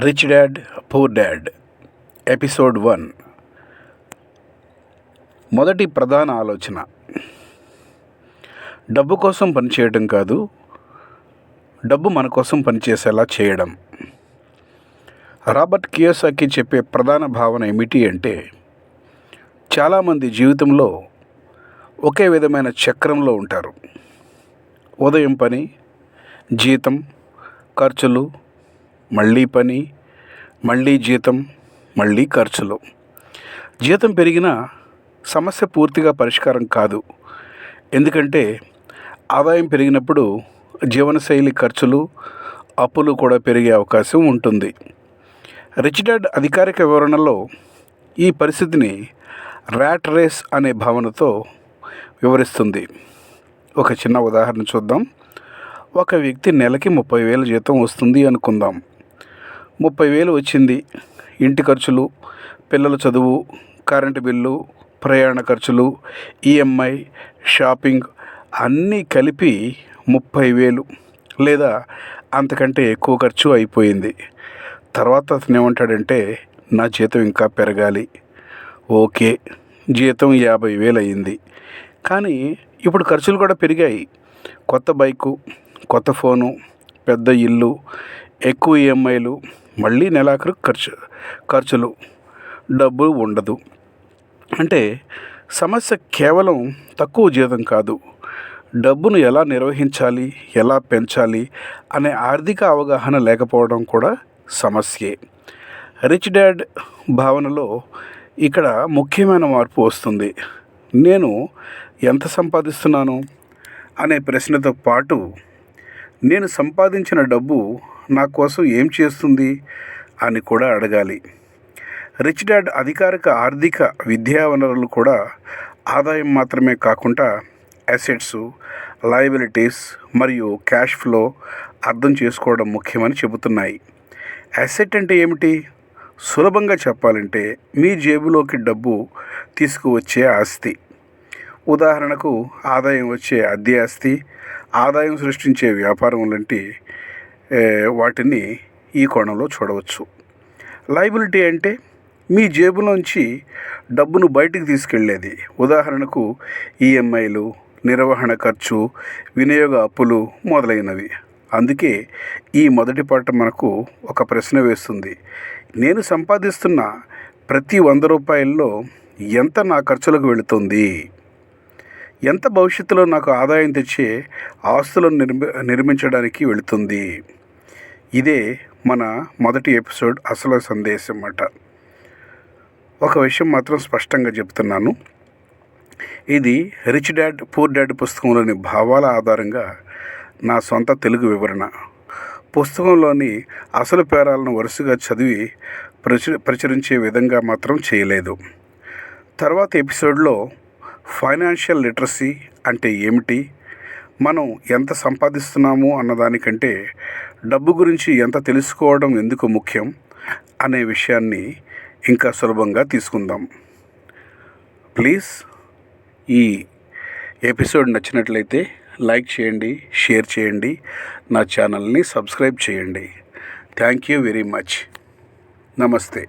Rich dad poor dad episode 1. మొదటి ప్రధాన ఆలోచన డబ్బు కోసం పనిచేయడం కాదు, డబ్బు మన కోసం పనిచేసేలా చేయడం. రాబర్ట్ కియోసాకి చెప్పే ప్రధాన భావన ఏమిటి అంటే, చాలామంది జీవితంలో ఒకే విధమైన చక్రంలో ఉంటారు. ఉదయం పని, జీతం, ఖర్చులు, మళ్ళీ పని, మళ్ళీ జీతం, మళ్ళీ ఖర్చులు. జీతం పెరిగినా సమస్య పూర్తిగా పరిష్కారం కాదు. ఎందుకంటే ఆదాయం పెరిగినప్పుడు జీవనశైలి ఖర్చులు, అప్పులు కూడా పెరిగే అవకాశం ఉంటుంది. రిచ్ డాడ్ అధికారిక వివరణలో ఈ పరిస్థితిని ర్యాట్ రేస్ అనే భావనతో వివరిస్తుంది. ఒక చిన్న ఉదాహరణ చూద్దాం. ఒక వ్యక్తి నెలకి 30,000 జీతం వస్తుంది అనుకుందాం. 30,000 వచ్చింది. ఇంటి ఖర్చులు, పిల్లల చదువు, కరెంటు బిల్లు, ప్రయాణ ఖర్చులు, ఈఎంఐ, షాపింగ్ అన్నీ కలిపి 30,000 లేదా అంతకంటే ఎక్కువ ఖర్చు అయిపోయింది. తర్వాత అతను ఏమంటాడంటే, నా జీతం ఇంకా పెరగాలి. ఓకే, జీతం 50,000 అయ్యింది. కానీ ఇప్పుడు ఖర్చులు కూడా పెరిగాయి. కొత్త బైకు, కొత్త ఫోను, పెద్ద ఇల్లు, ఎక్కువ ఈఎంఐలు, మళ్ళీ నెలాఖరు ఖర్చులు, డబ్బు ఉండదు. అంటే సమస్య కేవలం తక్కువ జీతం కాదు, డబ్బును ఎలా నిర్వహించాలి, ఎలా పెంచాలి అనే ఆర్థిక అవగాహన లేకపోవడం కూడా సమస్యే. రిచ్ డాడ్ భావనలో ఇక్కడ ముఖ్యమైన మార్పు వస్తుంది. నేను ఎంత సంపాదిస్తున్నాను అనే ప్రశ్నతో పాటు, నేను సంపాదించిన డబ్బు నా కోసం ఏం చేస్తుంది అని కూడా అడగాలి. రిచ్ డాడ్ అధికారిక ఆర్థిక విద్యా వనరులు కూడా ఆదాయం మాత్రమే కాకుండా అసెట్స్, లయబిలిటీస్ మరియు క్యాష్ ఫ్లో అర్థం చేసుకోవడం ముఖ్యమని చెబుతున్నాయి. అసెట్ అంటే ఏమిటి? సులభంగా చెప్పాలంటే మీ జేబులోకి డబ్బు తీసుకువచ్చే ఆస్తి. ఉదాహరణకు ఆదాయం వచ్చే అద్దె ఆస్తి, ఆదాయం సృష్టించే వ్యాపారం లాంటి వాటిని ఈ కోణంలో చూడవచ్చు. లయబిలిటీ అంటే మీ జేబులోంచి డబ్బును బయటికి తీసుకెళ్లేది. ఉదాహరణకు ఈఎంఐలు, నిర్వహణ ఖర్చు, వినియోగ అప్పులు మొదలైనవి. అందుకే ఈ మొదటి పాట మనకు ఒక ప్రశ్న వేస్తుంది. నేను సంపాదిస్తున్న ప్రతి 100 రూపాయల్లో ఎంత నా ఖర్చులకు వెళుతుంది? ఎంత భవిష్యత్తులో నాకు ఆదాయం తెచ్చే ఆస్తులను నిర్మించడానికి వెళుతుంది? ఇదే మన మొదటి ఎపిసోడ్ అసలు సందేశం అన్నమాట. ఒక విషయం మాత్రం స్పష్టంగా చెప్తున్నాను. ఇది రిచ్ డాడ్ పూర్ డాడ్ పుస్తకంలోని భావాల ఆధారంగా నా సొంత తెలుగు వివరణ. పుస్తకంలోని అసలు పేరాలను వరుసగా చదివి ప్రచురించే విధంగా మాత్రం చేయలేదు. తర్వాత ఎపిసోడ్లో ఫైనాన్షియల్ లిటరసీ అంటే ఏమిటి, మనం ఎంత సంపాదిస్తున్నాము అన్నదానికంటే డబ్బు గురించి ఎంత తెలుసుకోవడం ఎందుకు ముఖ్యం అనే విషయాన్ని ఇంకా సులభంగా తీసుకుందాం. ప్లీజ్ ఈ ఎపిసోడ్ నచ్చినట్లయితే లైక్ చేయండి, షేర్ చేయండి, నా ఛానల్ని సబ్స్క్రైబ్ చేయండి. Thank you very much. నమస్తే.